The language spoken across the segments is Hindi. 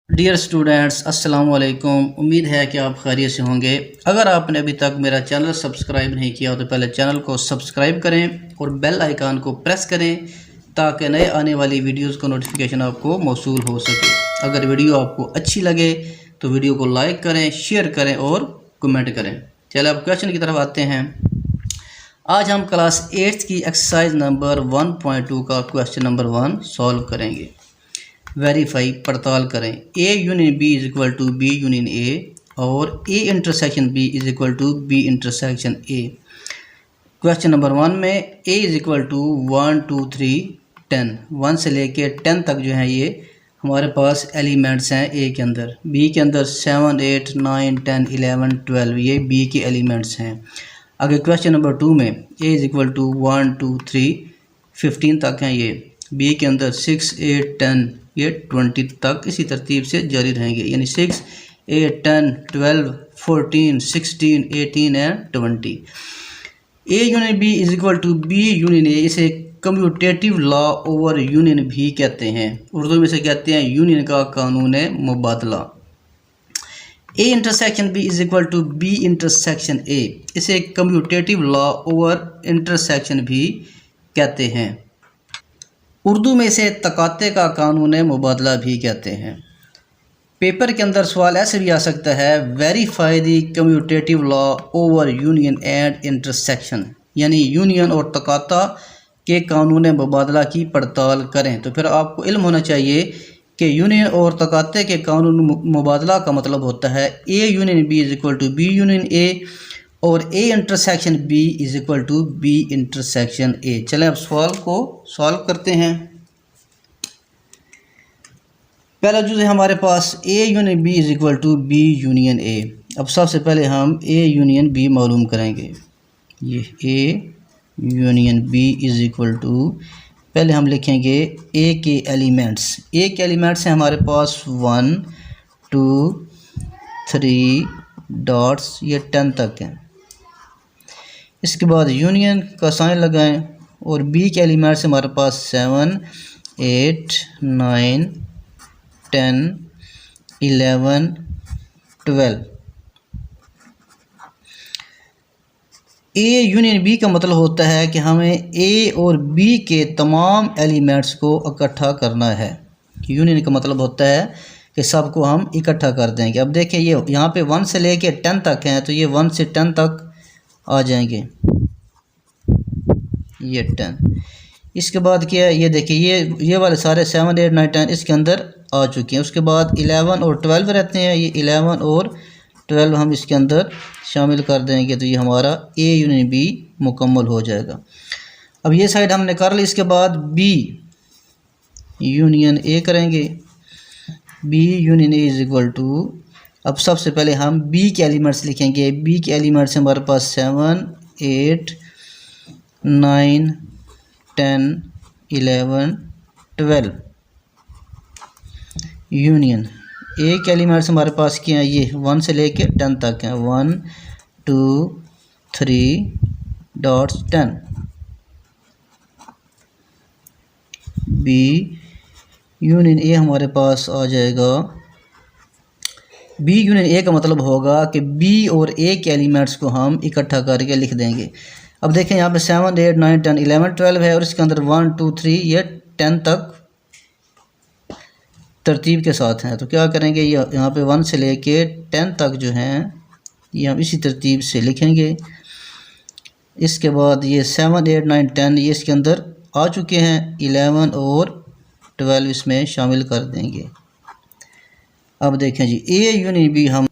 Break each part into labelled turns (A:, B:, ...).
A: डियर स्टूडेंट्स, अस्सलाम वालेकुम। उम्मीद है कि आप खैरियत से होंगे। अगर आपने अभी तक मेरा चैनल सब्सक्राइब नहीं किया तो पहले चैनल को सब्सक्राइब करें और बेल आइकन को प्रेस करें ताकि नए आने वाली वीडियोस का नोटिफिकेशन आपको मौसूल हो सके। अगर वीडियो आपको अच्छी लगे तो वीडियो को लाइक करें, शेयर करें और कमेंट करें। चलिए अब क्वेश्चन की तरफ आते हैं। आज हम क्लास 8 की एक्सरसाइज नंबर 1.2 का क्वेश्चन नंबर 1 सॉल्व करेंगे। वेरीफाई पड़ताल करें। A union B is equal to B union A और A intersection B is equal to B intersection A. Question number 1 में ए इज इक्वल टू 1 2 3 10, 1 से लेके 10 तक जो है ये हमारे पास एलिमेंट्स हैं ए के अंदर। बी के अंदर 7 8 9 10 11 12 ये बी के एलिमेंट्स हैं। आगे क्वेश्चन नंबर 2 में ए इज इक्वल टू 1 2 3 15 तक हैं ये। बी के अंदर 6 8 10 ये 20 तक इसी तरतीब से जारी रहेंगे, यानी 6 8 10 12 14 16 18 and 20। A union B is equal to B union A, इसे कम्यूटेटिव लॉ ओवर यूनियन भी कहते हैं। उर्दू में से कहते हैं यूनियन का कानून मुबादला। A intersection B is equal to B intersection A, इसे कम्यूटेटिव लॉ ओवर इंटरसेक्शन भी कहते हैं। उर्दू में इसे तकाते का कानून मुबादला भी कहते हैं। पेपर के अंदर सवाल ऐसे भी आ सकता है, verify the commutative law over union and intersection, यानी यूनियन और तकाता के कानून मुबादला की पड़ताल करें। तो फिर आपको इल्म होना चाहिए कि यूनियन और तकाते के कानून मुबादला का मतलब होता है A union B is equal to B union A और A intersection B is equal to B intersection A. चलें अब सवाल को सॉल्व करते हैं। पहला जुज़ है हमारे पास A union B is equal to B union A. अब सबसे पहले हम ए यूनियन बी मालूम करेंगे। ये A union B is equal to, पहले हम लिखेंगे ए के एलिमेंट्स। ए के एलिमेंट्स हैं हमारे पास 1 2 3 डॉट्स, ये 10 तक हैं। इसके बाद यूनियन का साइन लगाएं और बी के एलिमेंट्स हमारे पास 7 8 9 10 11 12। ए यूनियन बी का मतलब होता है कि हमें ए और बी के तमाम एलिमेंट्स को इकट्ठा करना है। यूनियन का मतलब होता है कि सबको हम इकट्ठा कर देंगे। अब देखें ये यहाँ पे 1 से लेके 10 तक हैं, तो ये 1 से 10 तक आ जाएंगे, ये 10। इसके बाद क्या है, ये देखिए ये वाले सारे 7 8 9 10 इसके अंदर आ चुके हैं। उसके बाद 11 और 12 रहते हैं, ये 11 और 12 हम इसके अंदर शामिल कर देंगे, तो ये हमारा ए यूनियन बी मुकम्मल हो जाएगा। अब ये साइड हमने कर ली। इसके बाद बी यूनियन ए करेंगे। B union A is equal to, अब सबसे पहले हम बी के एलिमेंट्स लिखेंगे। बी के एलिमेंट्स हमारे पास 7 8 9 10 11 12। यूनियन ए के एलिमेंट्स हमारे पास क्या हैं, ये 1 से लेके 10 तक हैं, 1 2 3 डॉट्स 10। बी यूनियन ए हमारे पास आ जाएगा। बी यूनियन ए का मतलब होगा कि बी और ए के एलिमेंट्स को हम इकट्ठा करके लिख देंगे। अब देखें यहाँ पे 7 8 9 10 11 12 है और इसके अंदर 1 2 3 ये 10 तक तरतीब के साथ हैं। तो क्या करेंगे, ये यहाँ पे 1 से लेके 10 तक जो हैं ये हम इसी तरतीब से लिखेंगे। इसके बाद ये 7 8 9 10 ये इसके अंदर आ चुके हैं, 11 और 12 इसमें शामिल कर देंगे। अब देखें जी ए यूनियन बी, हम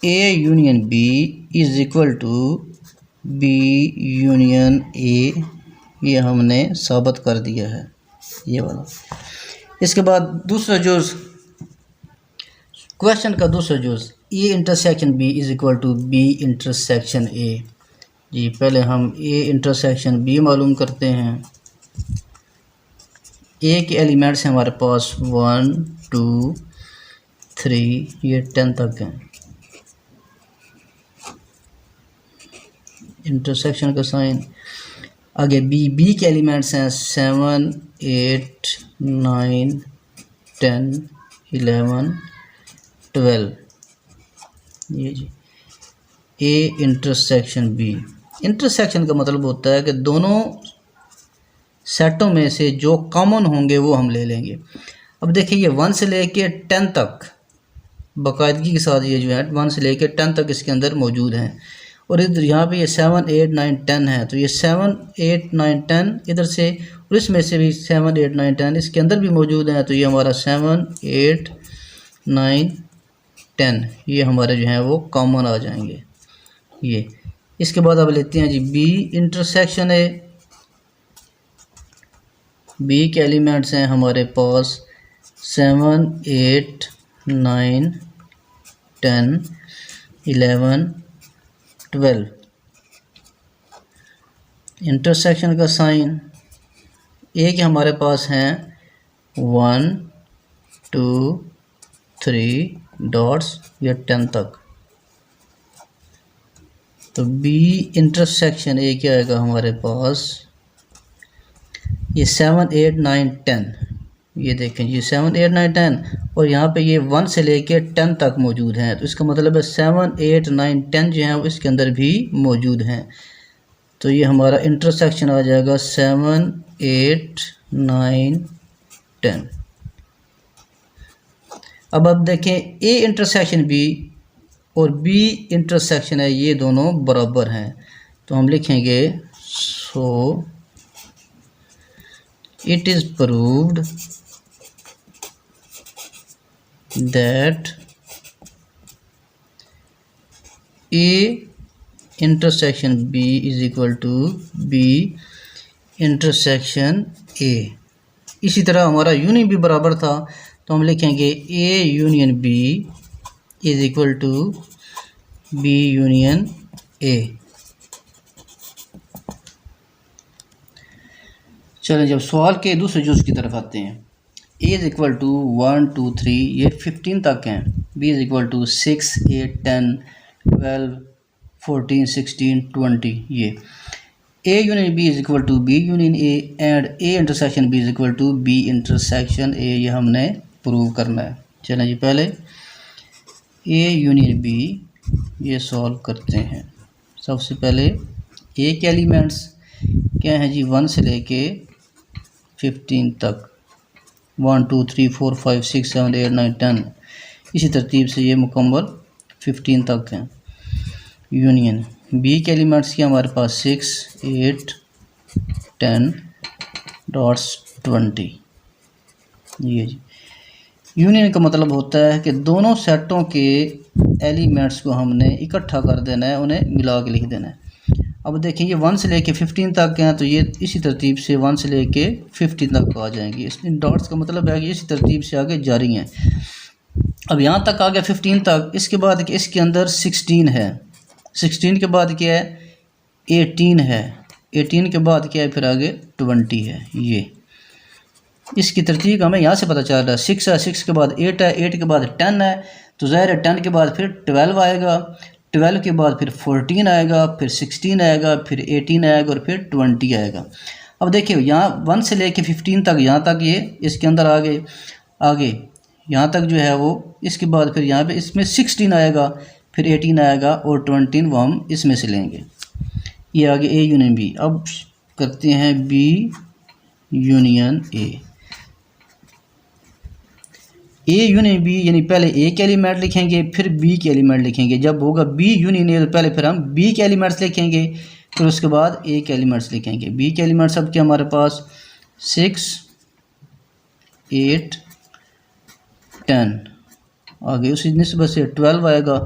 A: A union B is equal to B union A, ये हमने साबित कर दिया है, ये वाला। इसके बाद दूसरा जुज़, क्वेश्चन का दूसरा जुज़, A intersection B is equal to B intersection A. जी पहले हम ए इंटरसेक्शन बी मालूम करते हैं। ए के एलिमेंट्स हैं हमारे पास 1 2 3 ये 10 तक हैं। इंटरसेक्शन का साइन आगे बी के एलिमेंट्स हैं 7 8 9 10 11 12, ये जी ए इंटरसेक्शन बी। इंटरसेक्शन का मतलब होता है कि दोनों सेटों में से जो कॉमन होंगे वो हम ले लेंगे। अब देखिए ये 1 से लेके 10 तक बाकायदगी के साथ ये जो है 1 से लेके 10 तक इसके अंदर मौजूद हैं, और इधर यहाँ पे ये 7 8 9 10 है, तो ये 7 8 9 10 इधर से, और इसमें से भी 7 8 9 10 इसके अंदर भी मौजूद हैं, तो ये हमारा 7 8 9 10 ये हमारे जो हैं वो कॉमन आ जाएंगे। ये इसके बाद अब लेते हैं जी बी इंटरसेक्शन ए। बी के एलिमेंट्स हैं हमारे पास 7 8 9 10 11 12। इंटरसेक्शन का साइन ए के हमारे पास हैं 1 2 3 डॉट्स या 10 तक, तो बी इंटरसेक्शन ए क्या आएगा हमारे पास, ये 7 8 9 10, ये देखें ये 7 8 9 10, और यहाँ पे ये 1 से लेके 10 तक मौजूद हैं, तो इसका मतलब है 7 8 9 10 जो हैं वो इसके अंदर भी मौजूद हैं, तो ये हमारा इंटरसेक्शन आ जाएगा 7 8 9 10। अब देखें ए इंटरसेक्शन बी और बी इंटरसेक्शन है, ये दोनों बराबर हैं, तो हम लिखेंगे so it is proved that A intersection B is equal to B intersection A. इसी तरह हमारा यूनियन भी बराबर था, तो हम लिखेंगे A union B is equal to B union A. चलें जब सवाल के दूसरे जुज़ की तरफ आते हैं, ए इज़ इक्वल टू 1 2 3 ये 15 तक हैं, बी इज़ इक्वल टू 6 8 10 12 14 16 20, ये A union B is equal to B union A and A intersection B is equal to B intersection A, ये हमने प्रूव करना है। चलें जी पहले ए यूनियन बी ये सॉल्व करते हैं। सबसे पहले ए के एलिमेंट्स क्या हैं जी, 1 से लेके 15 तक, 1 2 3 4 5 6 7 8 9 10, इसी तरतीब से ये मुकम्मल 15 तक हैं। यूनियन बी के एलिमेंट्स की हमारे पास 6 8 10 डॉट्स 20, ये जी यूनियन का मतलब होता है कि दोनों सेटों के एलिमेंट्स को हमने इकट्ठा कर देना है, उन्हें मिला के लिख देना है। अब देखिए ये 1 से लेके 15 तक हैं, तो ये इसी तरतीब से 1 से लेके 15 तक आ जाएंगे। इसमें डॉट्स का मतलब है कि इसी तरतीब से आगे जारी हैं। अब यहाँ तक आ गया 15 तक, इसके बाद इसके अंदर 16 है, 16 के बाद क्या है 18 है, 18 के बाद क्या है फिर आगे 20 है। ये इसकी तरतीब हमें यहाँ से पता चल रहा है, 6 है, 6 के बाद 8 है, 8 के बाद 10 है, तो ज़ाहिर है 10 के बाद फिर 12 आएगा, 12 के बाद फिर 14 आएगा, फिर 16 आएगा, फिर 18 आएगा और फिर 20 आएगा। अब देखिए यहाँ 1 से लेके 15 तक यहाँ तक ये इसके अंदर आगे यहाँ तक जो है वो, इसके बाद फिर यहाँ पे इसमें 16 आएगा, फिर 18 आएगा और 20 वो हम इसमें से लेंगे। ये आगे ए यूनियन बी। अब करते हैं B union A. A union B यानी पहले ए के एलिमेंट लिखेंगे फिर बी के एलिमेंट लिखेंगे। जब होगा बी यूनियन ए तो पहले फिर हम बी के एलिमेंट्स लिखेंगे, फिर उसके बाद ए के एलिमेंट्स लिखेंगे। बी के एलिमेंट्स अब क्या हमारे पास 6 8 10, आगे उसी निस्बत से 12 आएगा।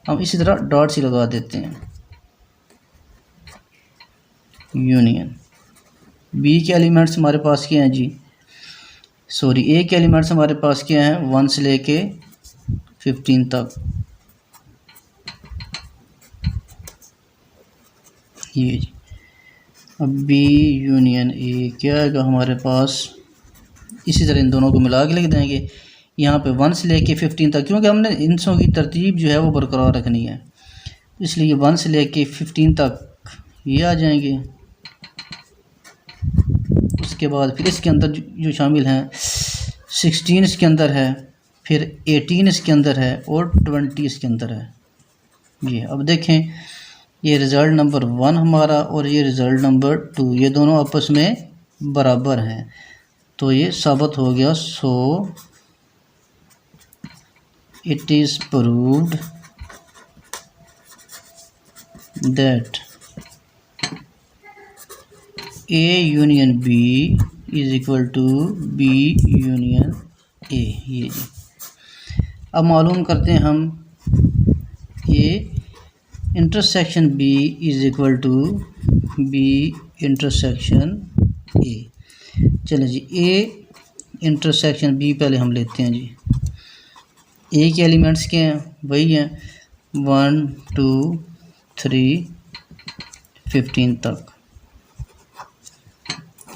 A: हम इसी तरह डॉट्स ही लगा देते हैं। यूनियन बी के एलिमेंट्स हमारे पास क्या हैं जी, सॉरी ए के एलिमेंट्स हमारे पास क्या हैं 1 से लेके 15 तक। ये जी अब बी यूनियन ए क्या आएगा हमारे पास, इसी तरह इन दोनों को मिला के लिख देंगे। यहाँ पे 1 से लेके 15 तक, क्योंकि हमने इंसों की तरतीब जो है वो बरकरार रखनी है, इसलिए 1 से लेके 15 तक ये आ जाएंगे। उसके बाद फिर इसके अंदर जो शामिल हैं 16 इसके अंदर है, फिर 18 इसके अंदर है और 20 इसके अंदर है। ये अब देखें, ये रिज़ल्ट नंबर 1 हमारा और ये रिज़ल्ट नंबर 2, ये दोनों आपस में बराबर हैं, तो ये साबित हो गया। So it is proved that A union B is equal to B union A। ये जी अब मालूम करते हैं हम A intersection B is equal to B intersection A। चलो जी, A इंटरसेक्शन B पहले हम लेते हैं जी। A के एलिमेंट्स क्या हैं? वही हैं 1 2 3 15 तक।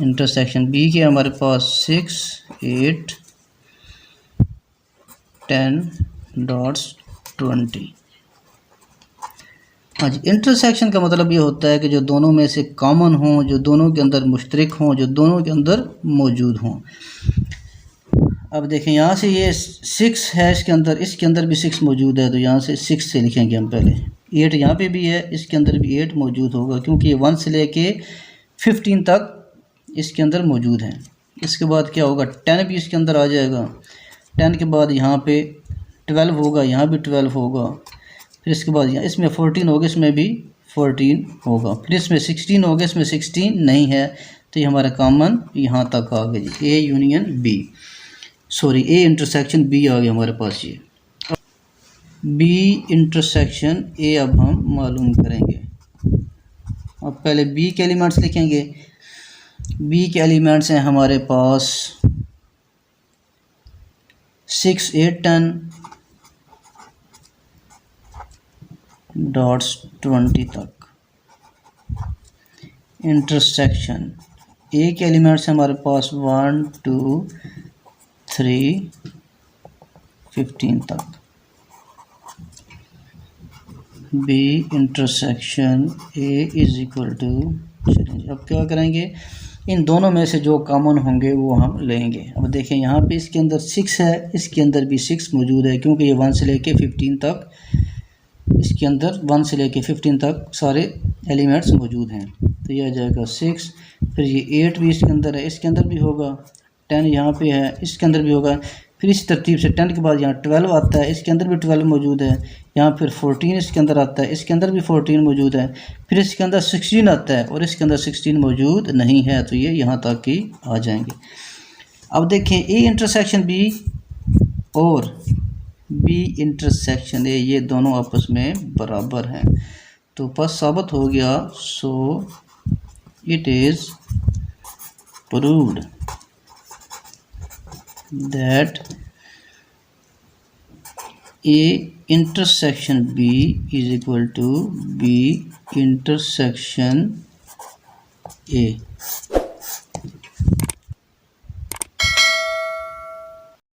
A: इंटरसेक्शन B के हमारे पास 6 8 10 डॉट्स 20। हाँ जी, इंटरसेक्शन का मतलब ये होता है कि जो दोनों में से कॉमन हों, जो दोनों के अंदर मुश्तरक हों, जो दोनों के अंदर मौजूद हों। अब देखें, यहाँ से ये 6 है इसके अंदर भी 6 मौजूद है, तो यहाँ से 6 से लिखेंगे हम पहले। 8 यहाँ पे भी है, इसके अंदर भी 8 मौजूद होगा, क्योंकि ये 1 से लेके 15 तक इसके अंदर मौजूद हैं। इसके बाद क्या होगा, 10 भी इसके अंदर आ जाएगा। 10 के बाद यहाँ पे 12 होगा, यहाँ भी 12 होगा। फिर इसके बाद यहाँ इसमें 14 होगा, इसमें भी 14 होगा। फिर इसमें 16 होगा, इसमें 16 नहीं है, तो ये हमारा कॉमन यहाँ तक आ गया जी। A union B, sorry A intersection B आ गया हमारे पास। ये बी इंटरसेक्शन ए अब हम मालूम करेंगे। अब पहले बी के एलिमेंट्स लिखेंगे। बी के एलिमेंट्स हैं हमारे पास 6 8 10 डॉट्स 20 तक। इंटरसेक्शन ए के एलिमेंट्स हैं हमारे पास 1 2 3 15 तक। B intersection A is equal to, चलिए अब क्या करेंगे, इन दोनों में से जो कॉमन होंगे वो हम लेंगे। अब देखें, यहाँ पे इसके अंदर 6 है, इसके अंदर भी 6 मौजूद है, क्योंकि ये 1 से लेके 15 तक, इसके अंदर 1 से लेके 15 तक सारे एलिमेंट्स मौजूद हैं। तो ये आ जाएगा 6। फिर ये 8 भी इसके अंदर है, इसके अंदर भी होगा। 10 यहाँ पे है, इसके अंदर भी होगा। फिर इस तरतीब से 10 के बाद यहाँ 12 आता है, इसके अंदर भी 12 मौजूद है। यहाँ फिर 14 इसके अंदर आता है, इसके अंदर भी 14 मौजूद है। फिर इसके अंदर 16 आता है और इसके अंदर 16 मौजूद नहीं है, तो ये यहाँ तक ही आ जाएंगे। अब देखें, ए इंटरसेक्शन बी और बी इंटरसेक्शन ए, ये दोनों आपस में बराबर हैं, तो बस साबित हो गया। So it is proved that A intersection B is equal to B intersection A।